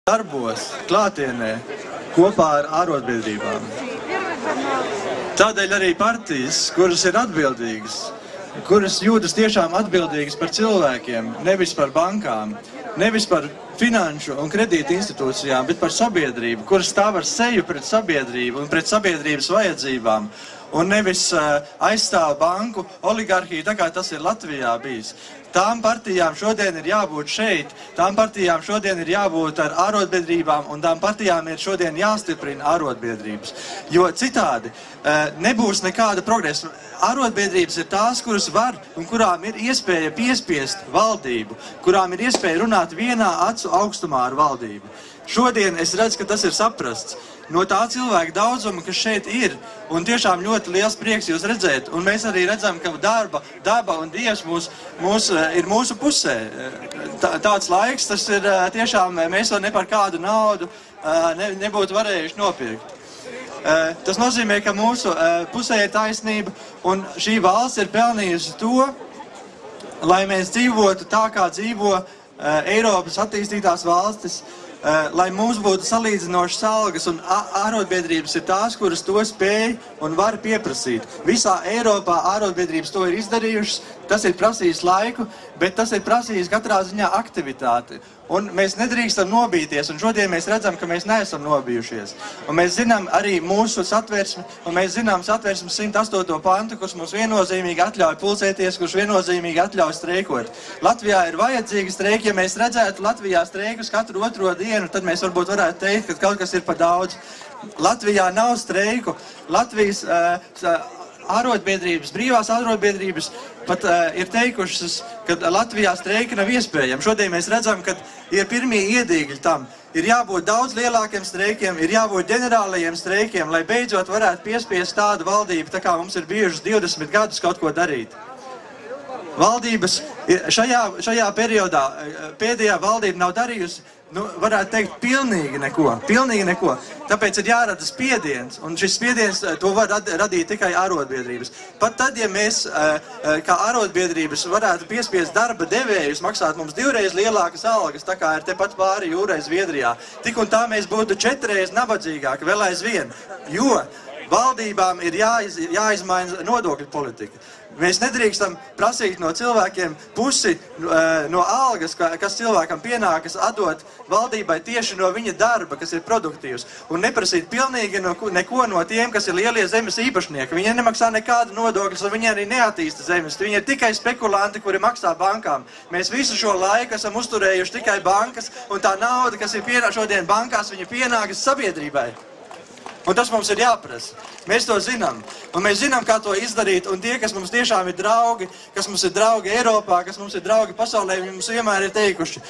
darbos klātienē kopā ar ārotbiedrībām. Tādēļ arī partijas, kuras ir atbildīgas, kuras jūtas tiešām atbildīgas par cilvēkiem, nevis par bankām, nevis par finanšu un kredīta institūcijām, bet par sabiedrību, kuras stāv ar seju pret sabiedrību un pret sabiedrības vajadzībām, un nevis aizstāv banku oligarhiju, tā kā tas ir Latvijā bijis. Tām partijām šodien ir jābūt šeit, tām partijām šodien ir jābūt ar ārotbiedrībām, un tām partijām ir šodien jāstiprina ārotbiedrības. Jo citādi nebūs nekāda progresa. Ārotbiedrības ir tās, kuras var un kurām ir iespēja piespiest valdību, kurām ir iespēja runāt vienā acu augstumā ar valdību. Šodien es redzu, ka tas ir saprasts no tā cilvēka daudzuma, kas šeit ir, un tiešām ļoti liels prieks jūs redzēt. Un mēs arī redzam, ka daba un Dievs ir mūsu pusē. Tāds laiks, tas ir tiešām, mēs to ne par kādu naudu nebūtu varējuši nopirkt. Tas nozīmē, ka mūsu pusē ir taisnība, un šī valsts ir pelnījusi to, lai mēs dzīvotu tā, kā dzīvo Eiropas attīstītās valstis, lai mums būtu salīdzinošas algas, un ārotbiedrības ir tās, kuras to spēj un var pieprasīt. Visā Eiropā ārotbiedrības to ir izdarījušas, tas ir prasījis laiku, bet tas ir prasījis katrā ziņā aktivitāti. Un mēs nedrīkstam nobīties, un šodien mēs redzam, ka mēs neesam nobijušies. Un mēs zinām arī mūsu satversmi, un mēs zinām satversmes 108. pantu, kurš mums viennozīmīgi atļauj pulcēties, kurš viennozīmīgi atļauj streikot. Latvijā ir vajadzīgi streiki, ja mēs redzētu Latvijā streikus katru otro dienu, tad mēs varbūt varētu teikt, ka kaut kas ir pa daudz. Latvijā nav streiku. Latvijas ārotbiedrības, brīvās ārotbiedrības pat ir teikušas, ka Latvijā streika nav iespējama. Šodien mēs redzam, ka ir pirmie iedīgļi tam. Ir jābūt daudz lielākiem streikiem, ir jābūt ģenerālajiem streikiem, lai beidzot varētu piespiest tādu valdību, tā kā mums ir bijušas 20 gadus kaut ko darīt. Valdības šajā periodā, pēdējā valdība nav darījusi, varētu teikt, pilnīgi neko. Tāpēc ir jārada spiediens, un šis spiediens to var radīt tikai ārotbiedrības. Pat tad, ja mēs, kā ārotbiedrības, varētu piespiest darba devējus maksāt mums 2 reizes lielākas algas, tā kā ir tepat pāri jūrai Zviedrijā, tik un tā mēs būtu 4 reizes nabadzīgāki vēl aizvien, jo valdībām ir jāizmaina nodokļu politika. Mēs nedrīkstam prasīt no cilvēkiem pusi no algas, kas cilvēkam pienākas, atdot valdībai tieši no viņa darba, kas ir produktīvs, un neprasīt pilnīgi neko no tiem, kas ir lielie zemes īpašnieki. Viņi nemaksā nekādu nodokļus, un viņi arī neattīsta zemes. Viņi ir tikai spekulanti, kuri maksā bankām. Mēs visu šo laiku esam uzturējuši tikai bankas, un tā nauda, kas ir šodien bankās, viņa pienākas sabiedrībai. Un tas mums ir jāprasa. Mēs to zinām. Un mēs zinām, kā to izdarīt. Un tie, kas mums tiešām ir draugi, kas mums ir draugi Eiropā, kas mums ir draugi pasaulē, viņi mums vienmēr ir teikuši,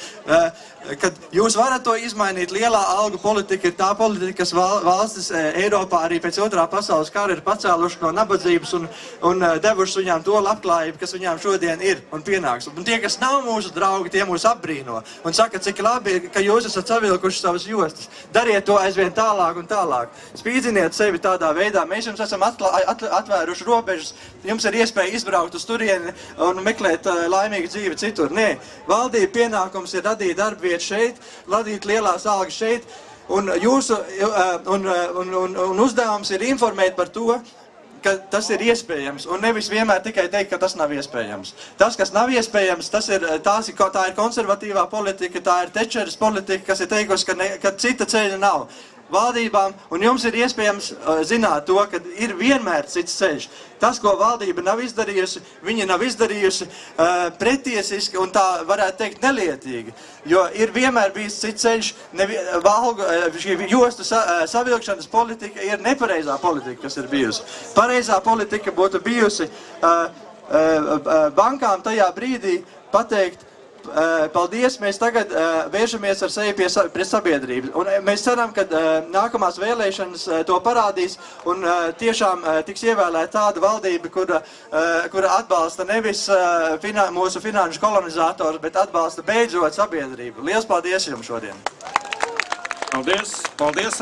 ka jūs varat to izmainīt. Lielā algu politika ir tā politika, kas valstis Eiropā arī pēc 2. pasaules kara ir pacēluši no nabadzības un devuši viņām to labklājību, kas viņām šodien ir un pienāks. Un tie, kas nav mūsu draugi, tie mūs apbrīno un saka, cik labi, ka jūs esat savilkuši savas jostas. Dariet to aizvien tālāk un tālāk. Spīdziniet sevi tādā veidā. Mēs jums esam atvēruši robežas, jums ir iespēja izbraukt uz turieni un meklēt laimīgu dzīvi citur. Nē, valdība pienākums ir radīt darbvietu šeit, radīt lielās algas šeit, un uzdevums ir informēt par to, ka tas ir iespējams, un nevis vienmēr tikai teikt, ka tas nav iespējams. Tas, kas nav iespējams, tā ir konservatīvā politika, tā ir Tečeras politika, kas ir teikusi, ka cita ceļa nav. Valdībām, un jums ir iespējams zināt to, ka ir vienmēr cits ceļš. Tas, ko valdība nav izdarījusi, viņa nav izdarījusi pretiesiski un tā varētu teikt nelietīgi. Jo ir vienmēr bijis cits ceļš, šī jostu savilkšanas politika ir nepareizā politika, kas ir bijusi. Pareizā politika būtu bijusi bankām tajā brīdī pateikt, paldies, mēs tagad vēršamies ar sevi pret sabiedrību. Un mēs ceram, ka nākamās vēlēšanas to parādīs un tiešām tiks ievēlēta tāda valdība, kura atbalsta nevis mūsu finanšu kolonizātors, bet atbalsta beidzot sabiedrību. Liels paldies jums šodien! Paldies!